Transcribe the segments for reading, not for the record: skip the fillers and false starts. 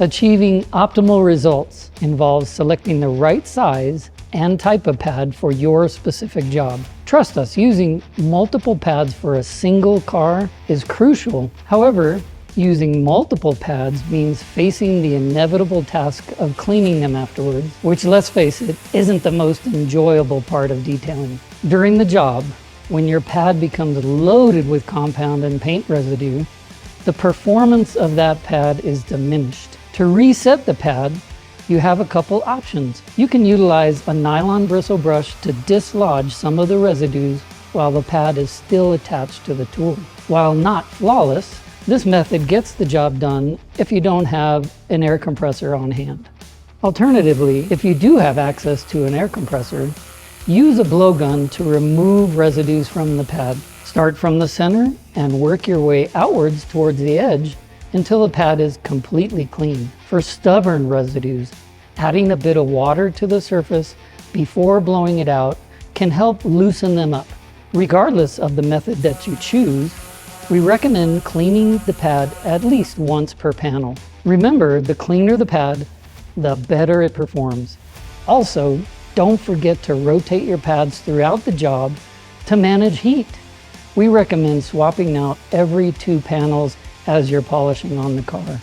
Achieving optimal results involves selecting the right size and type of pad for your specific job. Trust us, using multiple pads for a single car is crucial. However, using multiple pads means facing the inevitable task of cleaning them afterwards, which, let's face it, isn't the most enjoyable part of detailing. During the job, when your pad becomes loaded with compound and paint residue, the performance of that pad is diminished. To reset the pad, you have a couple options. You can utilize a nylon bristle brush to dislodge some of the residues while the pad is still attached to the tool. While not flawless, this method gets the job done if you don't have an air compressor on hand. Alternatively, if you do have access to an air compressor, use a blowgun to remove residues from the pad. Start from the center and work your way outwards towards the edge until the pad is completely clean. For stubborn residues, adding a bit of water to the surface before blowing it out can help loosen them up. Regardless of the method that you choose, we recommend cleaning the pad at least once per panel. Remember, the cleaner the pad, the better it performs. Also, don't forget to rotate your pads throughout the job to manage heat. We recommend swapping out every 2 panels as you're polishing on the car.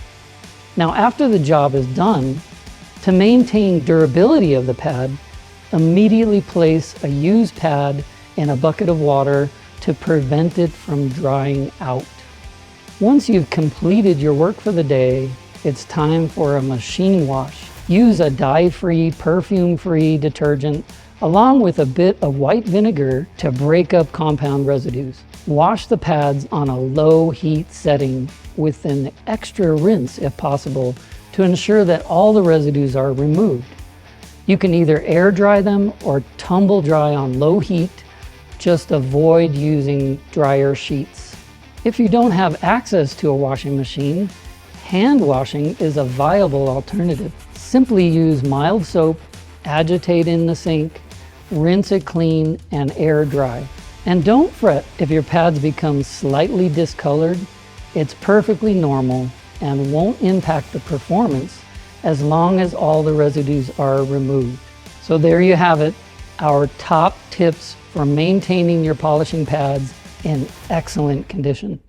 Now, after the job is done, to maintain durability of the pad, immediately place a used pad in a bucket of water to prevent it from drying out. Once you've completed your work for the day, it's time for a machine wash. Use a dye-free, perfume-free detergent along with a bit of white vinegar to break up compound residues. Wash the pads on a low heat setting with an extra rinse if possible to ensure that all the residues are removed. You can either air dry them or tumble dry on low heat. Just avoid using dryer sheets. If you don't have access to a washing machine, hand washing is a viable alternative. Simply use mild soap, agitate in the sink, rinse it clean, and air dry. And don't fret if your pads become slightly discolored. It's perfectly normal and won't impact the performance as long as all the residues are removed. So there you have it, our top tips for maintaining your polishing pads in excellent condition.